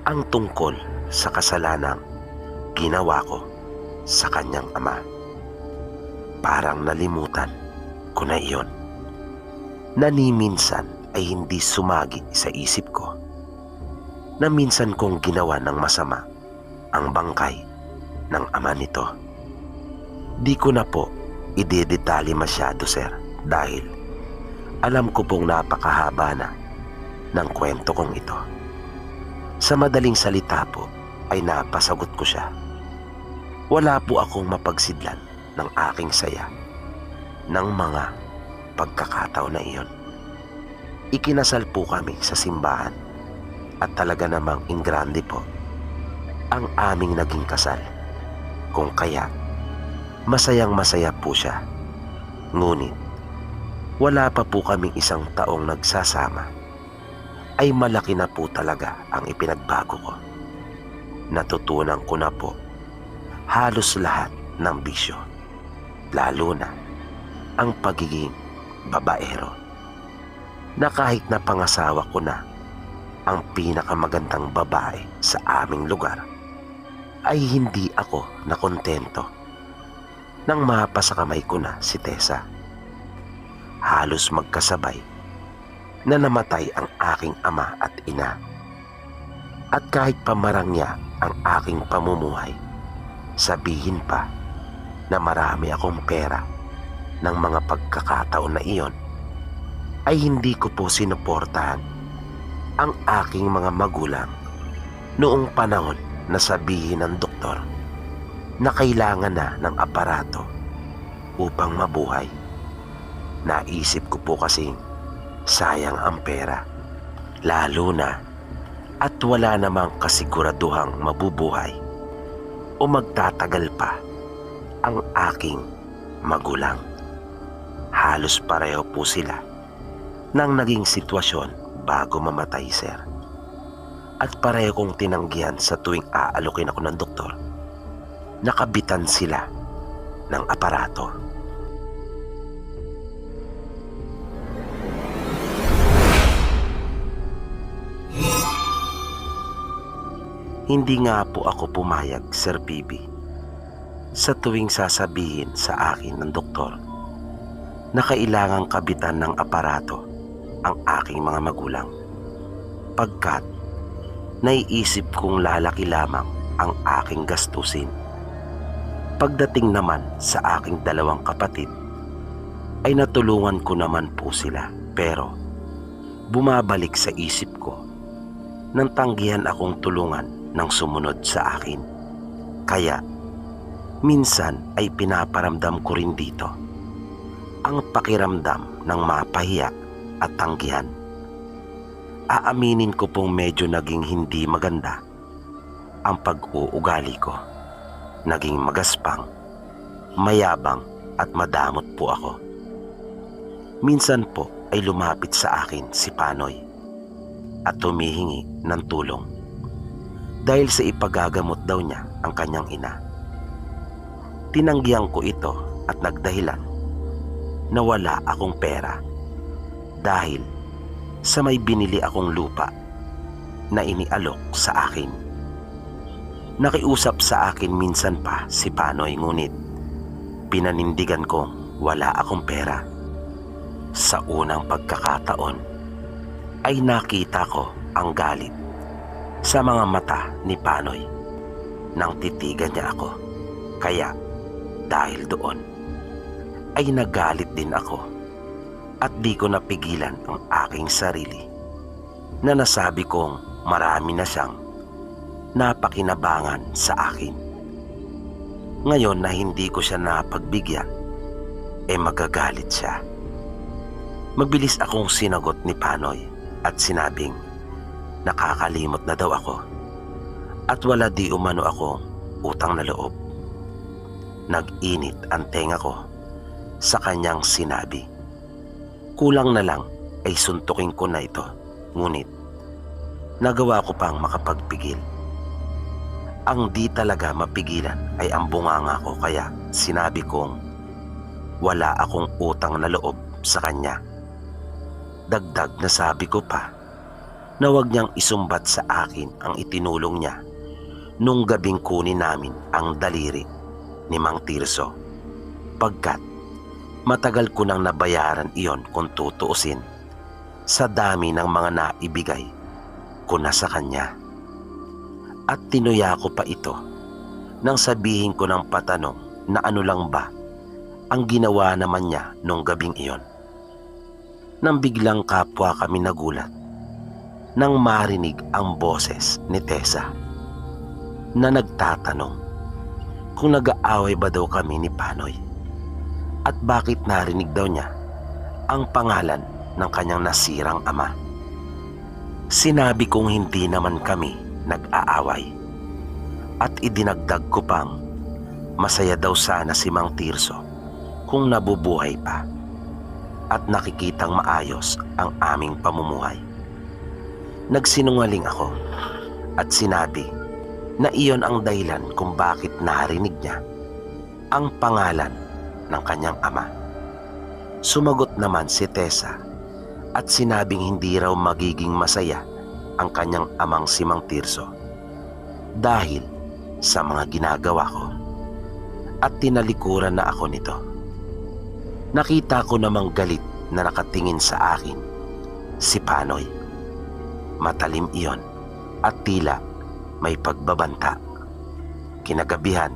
ang tungkol sa kasalanang ginawa ko sa kanyang ama. Parang nalimutan ko na iyon, na ni minsan ay hindi sumagi sa isip ko na minsan kong ginawa ng masama ang bangkay ng ama nito. Di ko na po idedetalye masyado, sir, dahil alam ko pong napakahaba na ng kwento kong ito. Sa madaling salita po ay napasagot ko siya. Wala po akong mapagsidlan ng aking saya ng mga pagkakataon na iyon. Ikinasal po kami sa simbahan at talaga namang ingrande po ang aming naging kasal. Kung kaya masayang masaya po siya. Ngunit wala pa po kaming isang taong nagsasama ay malaki na po talaga ang ipinagbago ko. Natutunan ko na po halos lahat ng bisyo, lalo na ang pagiging babaero, na kahit na pangasawa ko na ang pinakamagandang babae sa aming lugar, ay hindi ako nakontento nang mapasakamay ko na si Tessa. Halos magkasabay na namatay ang aking ama at ina, at kahit pamarangya ang aking pamumuhay, sabihin pa na marami akong pera ng mga pagkakataon na iyon, ay hindi ko po sinuportahan ang aking mga magulang noong panahon na sabihin ng doktor na kailangan na ng aparato upang mabuhay. Naisip ko po kasing sayang ang pera, lalo na at wala namang kasiguraduhang mabubuhay o magtatagal pa ang aking magulang. Halos pareho po sila ng naging sitwasyon bago mamatay, sir. At pareho kong tinanggihan sa tuwing aalokin ako ng doktor, nakabitan sila ng aparato. Hindi nga po ako pumayag, Sir PB, sa tuwing sasabihin sa akin ng doktor na kailangang kabitan ng aparato ang aking mga magulang, pagkat naiisip kong lalaki lamang ang aking gastusin. Pagdating naman sa aking dalawang kapatid, ay natulungan ko naman po sila, pero bumabalik sa isip ko nang tanggihan akong tulungan ng sumunod sa akin. Kaya minsan ay pinaparamdam ko rin dito ang pakiramdam ng mapahiya at tanggihan. Aaminin ko pong medyo naging hindi maganda ang pag-uugali ko. Naging magaspang, mayabang at madamot po ako. Minsan po ay lumapit sa akin si Panoy at humihingi ng tulong dahil sa ipagagamot daw niya ang kanyang ina. Tinanggihan ko ito at nagdahilan na wala akong pera dahil sa may binili akong lupa na inialok sa akin. Nakiusap sa akin minsan pa si Panoy, ngunit pinanindigan kong wala akong pera. Sa unang pagkakataon ay nakita ko ang galit sa mga mata ni Panoy nang titigan niya ako. Kaya dahil doon ay nagalit din ako at di ko napigilan ang aking sarili na nasabi kong marami na siyang napakinabangan sa akin. Ngayon na hindi ko siya napagbigyan, magagalit siya. Mabilis akong sinagot ni Panoy at sinabing nakakalimot na daw ako at wala di umano akong utang na loob. Nag-init ang tenga ko sa kanyang sinabi. Kulang na lang ay suntukin ko na ito. Ngunit nagawa ko pang makapagpigil. Ang di talaga mapigilan ay ang bunganga ko, kaya sinabi kong wala akong utang na loob sa kanya. Dagdag na sabi ko pa na huwag niyang isumbat sa akin ang itinulong niya nung gabing kunin namin ang daliri ni Mang Tirso, pagkat matagal ko nang nabayaran iyon kung tutuusin sa dami ng mga naibigay ko na sa kanya. At tinuya ko pa ito nang sabihin ko ng patanong na ano lang ba ang ginawa naman niya nung gabing iyon. Nang biglang kapwa kami nagulat nang marinig ang boses ni Tessa na nagtatanong kung nag-aaway ba daw kami ni Panoy at bakit narinig daw niya ang pangalan ng kanyang nasirang ama. Sinabi kong hindi naman kami nag-aaway at idinagdag ko pang masaya daw sana si Mang Tirso kung nabubuhay pa at nakikitang maayos ang aming pamumuhay. Nagsinungaling ako at sinabi na iyon ang dahilan kung bakit narinig niya ang pangalan ng kanyang ama. Sumagot naman si Tessa at sinabing hindi raw magiging masaya ang kanyang amang si Mang Tirso dahil sa mga ginagawa ko, at tinalikuran na ako nito. Nakita ko namang galit na nakatingin sa akin si Panoy. Matalim iyon at tila may pagbabanta. Kinagabihan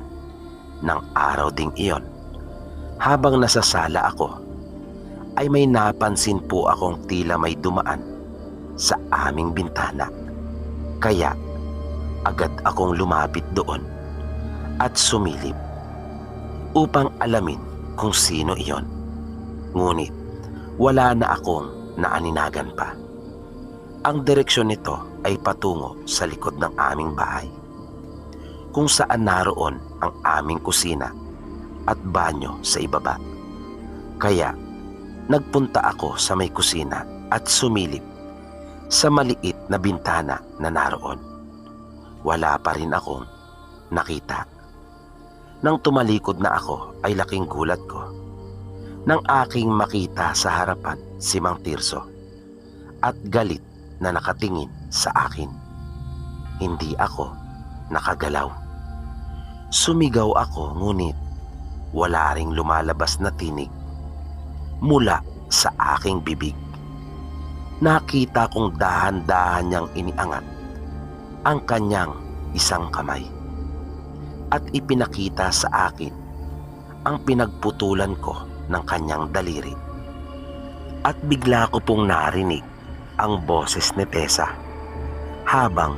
ng araw ding iyon, habang nasa sala ako, ay may napansin po akong tila may dumaan sa aming bintana. Kaya agad akong lumapit doon at sumilip upang alamin kung sino iyon. Ngunit wala na akong naaninagan pa. Ang direksyon nito ay patungo sa likod ng aming bahay, kung saan naroon ang aming kusina at banyo sa ibaba. Kaya nagpunta ako sa may kusina at sumilip sa maliit na bintana na naroon. Wala pa rin akong nakita. Nang tumalikod na ako ay laking gulat ko nang aking makita sa harapan si Mang Tirso at galit na nakatingin sa akin. Hindi ako nakagalaw. Sumigaw ako, ngunit wala ring lumalabas na tinig mula sa aking bibig. Nakita kong dahan-dahan niyang iniangat ang kanyang isang kamay at ipinakita sa akin ang pinagputulan ko ng kanyang daliri. At bigla ko pong narinig ang boses ni Tessa habang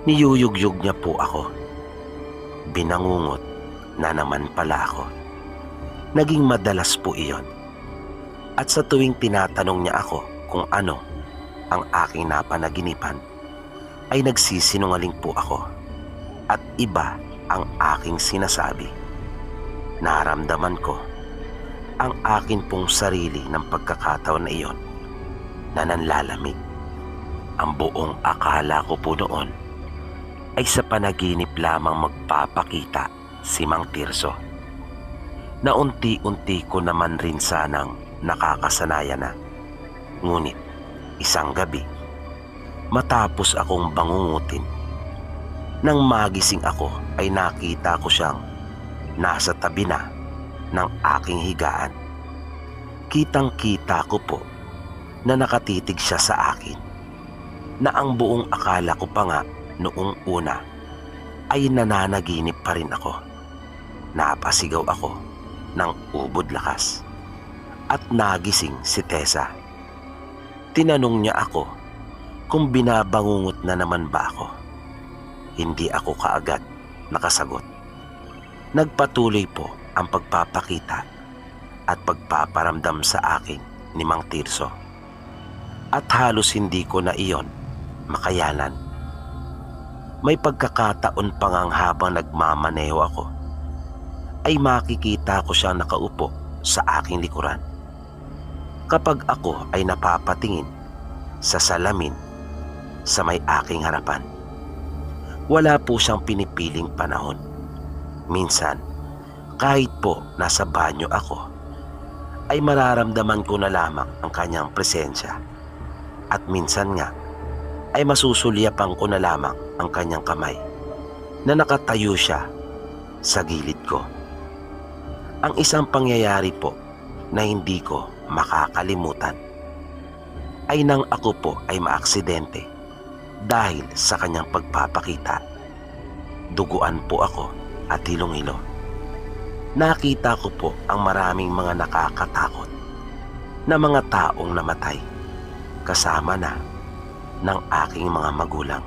niyuyugyug niya po ako. Binangungot na naman pala ako. Naging madalas po iyon. At sa tuwing tinatanong niya ako kung ano ang aking napanaginipan, ay nagsisinungaling po ako at iba ang aking sinasabi. Naramdaman ko ang akin pong sarili ng pagkakataon na iyon na nanlalamig. Ang buong akala ko po noon ay sa panaginip lamang magpapakita si Mang Tirso, na unti-unti ko naman rin sanang nakakasanayan na. Ngunit isang gabi, matapos akong bangungutin, nang magising ako ay nakita ko siyang nasa tabi na ng aking higaan. Kitang-kita ko po na nakatitig siya sa akin, na ang buong akala ko pa nga noong una ay nananaginip pa rin ako. Napasigaw ako ng ubod lakas at nagising si Tessa. Tinanong niya ako kung binabangungot na naman ba ako. Hindi ako kaagad nakasagot. Nagpatuloy po ang pagpapakita at pagpaparamdam sa akin ni Mang Tirso, at halos hindi ko na iyon makayanan. May pagkakataon pa ngang habang nagmamaneho ako ay makikita ko siyang nakaupo sa aking likuran. kapag ako ay napapatingin sa salamin sa may aking harapan. Wala po siyang pinipiling panahon. Minsan, kahit po nasa banyo ako, ay mararamdaman ko na lamang ang kanyang presensya. At minsan nga, ay masusulyapan ko na lamang ang kanyang kamay na nakatayo siya sa gilid ko. Ang isang pangyayari po na hindi ko makakalimutan ay nang ako po ay maaksidente dahil sa kanyang pagpapakita. Duguan po ako at hilong-hilo. Nakita ko po ang maraming mga nakakatakot na mga taong namatay kasama na ng aking mga magulang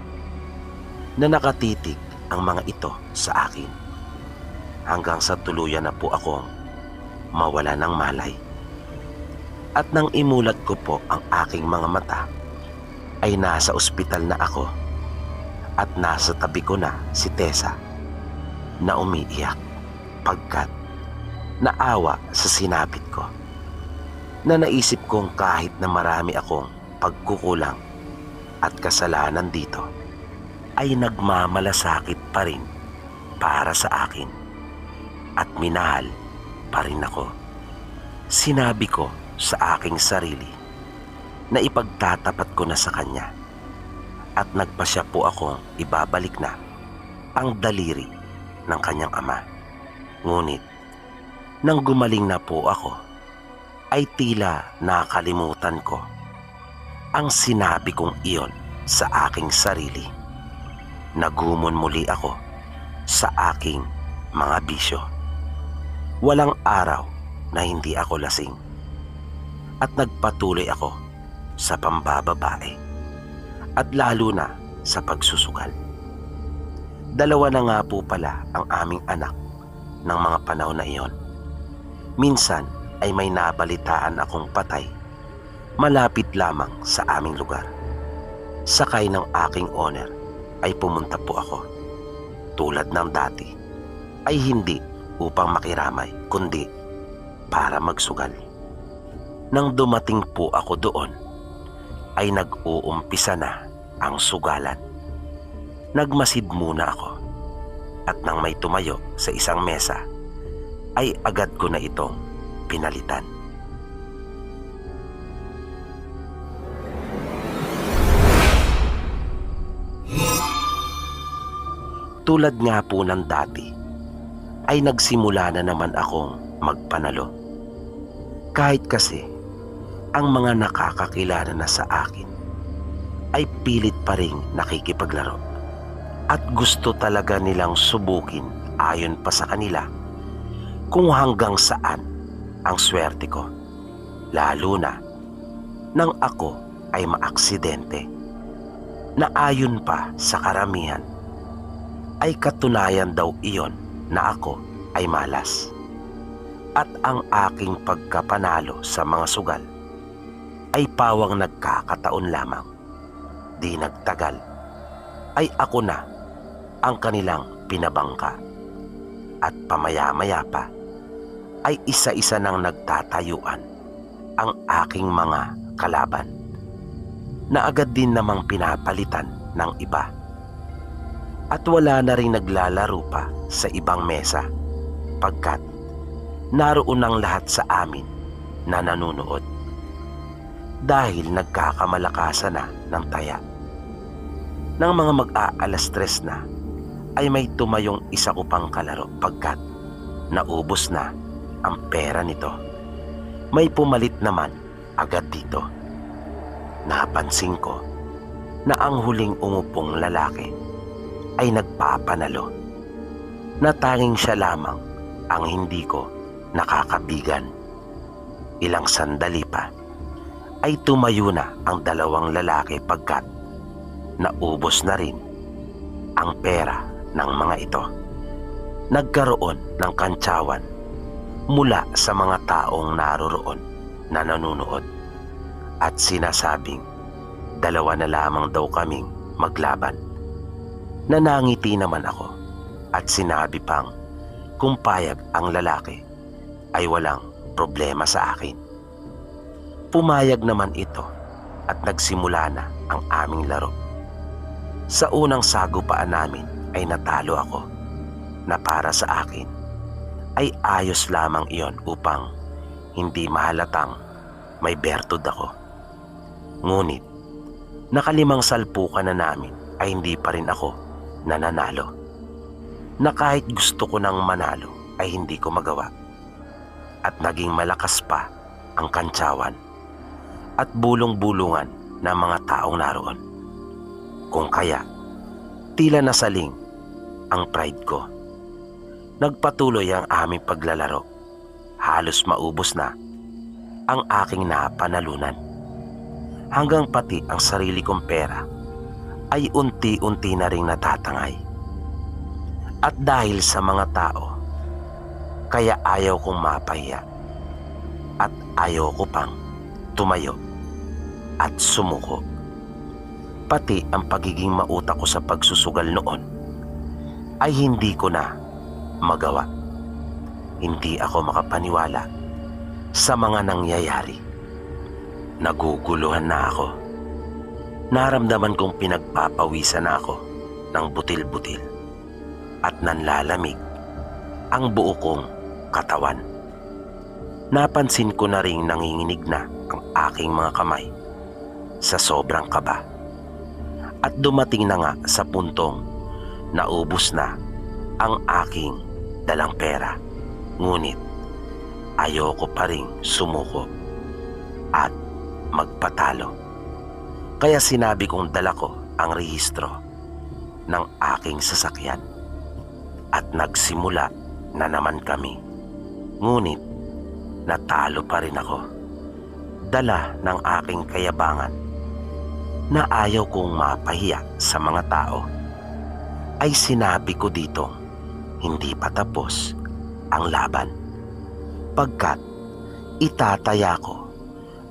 na nakatitig ang mga ito sa akin hanggang sa tuluyan na po akong mawala ng malay. At nang imulat ko po ang aking mga mata ay nasa ospital na ako at nasa tabi ko na si Tessa na umiiyak pagkat naawa sa sinapit ko, na naisip kong kahit na marami akong pagkukulang at kasalanan dito ay nagmamalasakit pa rin para sa akin at minahal pa rin ako. Sinabi ko sa aking sarili na ipagtatapat ko na sa kanya at nagpasya po akong ibabalik na ang daliri ng kanyang ama. Ngunit nang gumaling na po ako ay tila nakalimutan ko ang sinabi kong iyon sa aking sarili. Nagumon muli ako sa aking mga bisyo. Walang araw na hindi ako lasing at nagpatuloy ako sa pambababae at lalo na sa pagsusugal. Dalawa na nga po pala ang aming anak ng mga panahon na iyon. Minsan ay may nabalitaan akong patay malapit lamang sa aming lugar. Sakay ng aking owner ay pumunta po ako. Tulad ng dati ay hindi upang makiramay kundi para magsugal. Nang dumating po ako doon ay nag-uumpisa na ang sugalan. Nagmasid muna ako at nang may tumayo sa isang mesa ay agad ko na itong pinalitan. Tulad nga po ng dati ay nagsimula na naman akong magpanalo. Kahit kasi ang mga nakakakilala na sa akin ay pilit pa rin nakikipaglaro at gusto talaga nilang subukin ayon pa sa kanila kung hanggang saan ang swerte ko, lalo na nang ako ay maaksidente na ayon pa sa karamihan ay katunayan daw iyon na ako ay malas at ang aking pagkapanalo sa mga sugal ay pawang nagkakataon lamang. Di nagtagal ay ako na ang kanilang pinabangka at pamaya-maya pa ay isa-isa nang nagtatayuan ang aking mga kalaban na agad din namang pinapalitan ng iba. At wala na rin naglalaro pa sa ibang mesa pagkat naroon ang lahat sa amin na nanunood dahil nagkakamalakasan na ng taya. Nang mga mag-aalas 3 na ay may tumayong isa ko pang kalaro pagkat naubos na ang pera nito. May pumalit naman agad dito. Napansin ko na ang huling umupong lalaki ay nagpapanalo na tanging siya lamang ang hindi ko nakakabigan. Ilang sandali pa ay tumayo na ang dalawang lalaki pagkat naubos na rin ang pera ng mga ito. Nagkaroon ng kantsawan mula sa mga taong naroroon na nanunood at sinasabing dalawa na lamang daw kaming maglaban. Nanangiti naman ako at sinabi pang kung payag ang lalaki ay walang problema sa akin. Pumayag naman ito at nagsimula na ang aming laro. Sa unang sagupaan namin ay natalo ako, na para sa akin ay ayos lamang iyon upang hindi mahalatang may bertud ako. Ngunit nakalimang salpukan na namin ay hindi pa rin ako nananalo, na kahit gusto ko nang manalo ay hindi ko magawa, at naging malakas pa ang kantsawan at bulong-bulungan ng mga taong naroon. Kung kaya, tila nasaling ang pride ko. Nagpatuloy ang aming paglalaro. Halos maubos na ang aking napanalunan. Hanggang pati ang sarili kong pera ay unti-unti na ring natatangay. At dahil sa mga tao, kaya ayaw kong mapahiya at ayaw ko pang tumayo at sumuko. Pati ang pagiging mautak ko sa pagsusugal noon ay hindi ko na magawa. Hindi ako makapaniwala sa mga nangyayari. Naguguluhan na ako. Naramdaman kong pinagpapawisan na ako ng butil-butil at nanlalamig ang buo kong katawan. Napansin ko na ring nanginginig na ang aking mga kamay sa sobrang kaba. At dumating na nga sa puntong naubos na ang aking dalang pera. Ngunit ayoko pa ring sumuko at magpatalo. Kaya sinabi kong dala ko ang rehistro ng aking sasakyan at nagsimula na naman kami. Ngunit natalo pa rin ako. Dala ng aking kayabangan na ayaw kong mapahiya sa mga tao, ay sinabi ko dito hindi pa tapos ang laban, pagkat itataya ko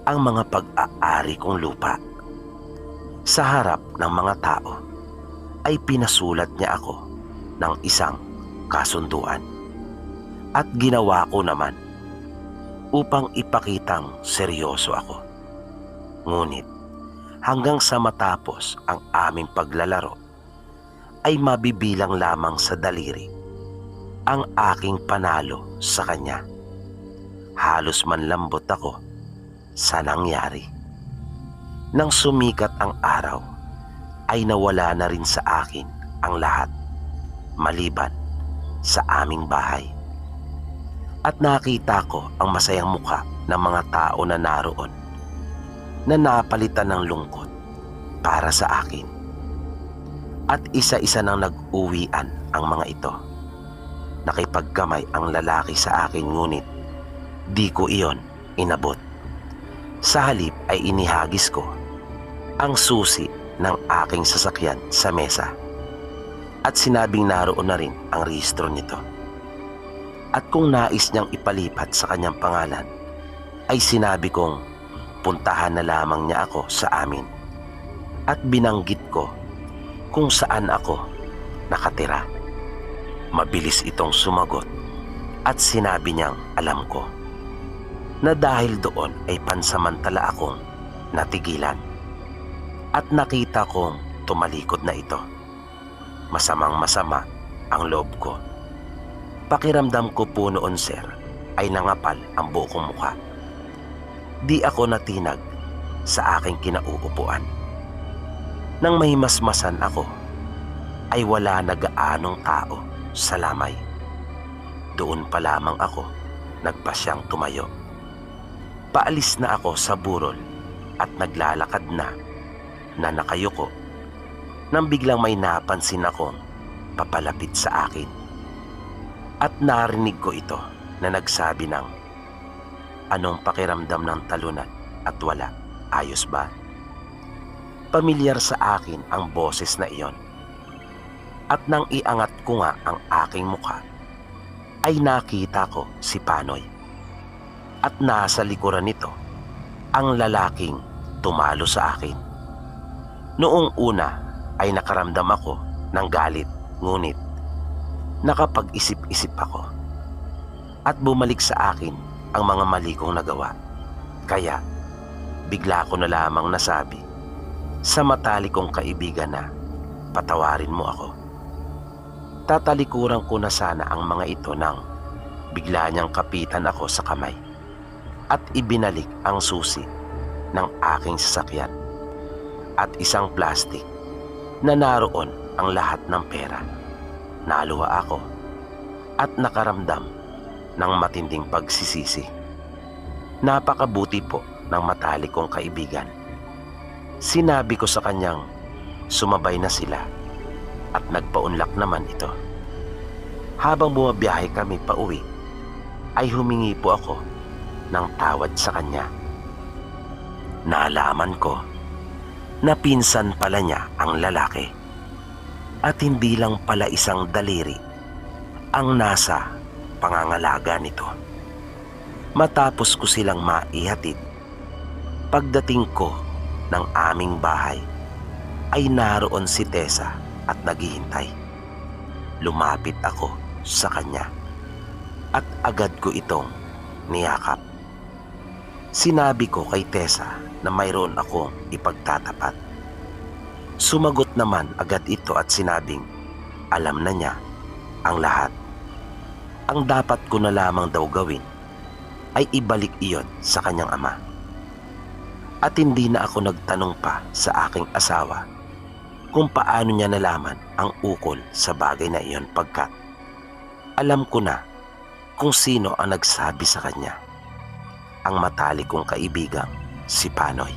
ang mga pag-aari kong lupa. Sa harap ng mga tao ay pinasulat niya ako ng isang kasunduan, at ginawa ko naman upang ipakitang seryoso ako. Ngunit hanggang sa matapos ang aming paglalaro ay mabibilang lamang sa daliri ang aking panalo sa kanya. Halos manlambot ako sa nangyari. Nang sumikat ang araw ay nawala na rin sa akin ang lahat, maliban sa aming bahay. At nakita ko ang masayang mukha ng mga tao na naroon, na napalitan ng lungkot para sa akin. At isa-isa nang nag-uwian ang mga ito. Nakipagkamay ang lalaki sa akin, ngunit di ko iyon inabot. Sa halip ay inihagis ko ang susi ng aking sasakyan sa mesa, at sinabing naroon na rin ang rehistro nito. At kung nais niyang ipalipat sa kanyang pangalan, ay sinabi kong puntahan na lamang niya ako sa amin, at binanggit ko kung saan ako nakatira. Mabilis itong sumagot at sinabi niyang alam ko, na dahil doon ay pansamantala akong natigilan, at nakita kong tumalikod na ito. Masamang-masama ang loob ko. Pakiramdam ko po noon, sir, ay nangapal ang buo kong mukha. Di ako natinag sa aking kinauupuan. Nang mahimasmasan ako, ay wala na gaanong tao sa lamay. Doon pa lamang ako nagpasyang tumayo. Paalis na ako sa burol at naglalakad na nakayuko, nang biglang may napansin akong papalapit sa akin. At narinig ko ito na nagsabi ng, "Anong pakiramdam ng talunan at wala? Ayos ba?" Pamilyar sa akin ang boses na iyon. At nang iangat ko nga ang aking mukha, ay nakita ko si Panoy. At nasa likuran nito ang lalaking tumalo sa akin. Noong una ay nakaramdam ako ng galit, ngunit nakapag-isip-isip ako at bumalik sa akin ang mga mali kong nagawa. Kaya bigla ko na lamang nasabi sa matalik kong kaibigan na patawarin mo ako. Tatalikuran ko na sana ang mga ito nang bigla niyang kapitan ako sa kamay at ibinalik ang susi ng aking sasakyan at isang plastik na naroon ang lahat ng pera. Naluha ako at nakaramdam ng matinding pagsisisi. Napakabuti po ng matalik kong kaibigan. Sinabi ko sa kanyang sumabay na sila at nagpaunlak naman ito. Habang bumabiyahe kami pa uwi, ay humingi po ako ng tawad sa kanya. Naalaman ko na pinsan pala niya ang lalaki at hindi lang pala isang daliri ang nasa pangangalaga nito. Matapos ko silang maihatid, pagdating ko ng aming bahay ay naroon si Tessa at naghihintay. Lumapit ako sa kanya at agad ko itong niyakap. Sinabi ko kay Tessa na mayroon akong ipagtatapat. Sumagot naman agad ito at sinabing alam na niya ang lahat. Ang dapat ko na lamang daw gawin ay ibalik iyon sa kanyang ama. At hindi na ako nagtanong pa sa aking asawa kung paano niya nalaman ang ukol sa bagay na iyon pagkat alam ko na kung sino ang nagsabi sa kanya. Ang matalik kong kaibigang si Panoy.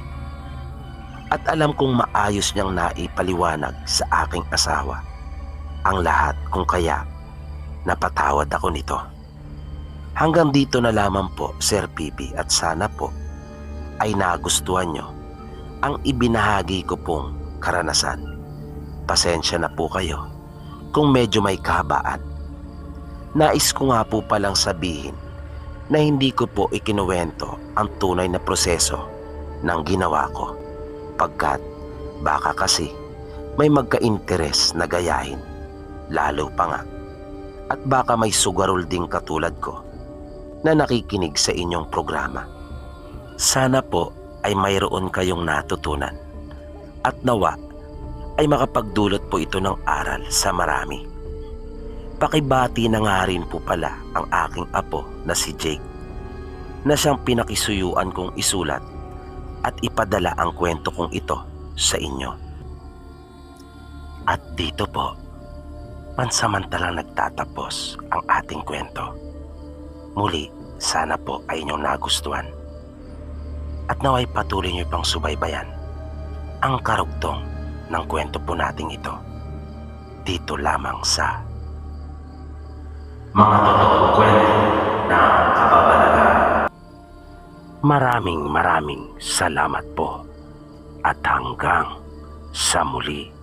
At alam kong maayos niyang naipaliwanag sa aking asawa ang lahat kung kaya napatawad ako nito. Hanggang dito na lamang po, Sir Pipi, at sana po ay nagustuhan nyo ang ibinahagi ko pong karanasan. Pasensya na po kayo kung medyo may kahabaan. Nais ko nga po palang sabihin na hindi ko po ikinuwento ang tunay na proseso ng ginawa ko pagkat baka kasi may magka-interes na gayahin, lalo pa nga. At baka may sugarol ding katulad ko na nakikinig sa inyong programa. Sana po ay mayroon kayong natutunan at nawa ay makapagdulot po ito ng aral sa marami. Pakibati na nga rin po pala ang aking apo na si Jake na siyang pinakisuyuan kong isulat at ipadala ang kwento kong ito sa inyo. At dito po, pansamantalang nagtatapos ang ating kwento. Muli, sana po ay inyong nagustuhan. At naway patuloy niyo pang subaybayan ang karugtong ng kwento po nating ito. Dito lamang sa Mga Totoong Kwento ng Kababalagan. Maraming salamat po at hanggang sa muli.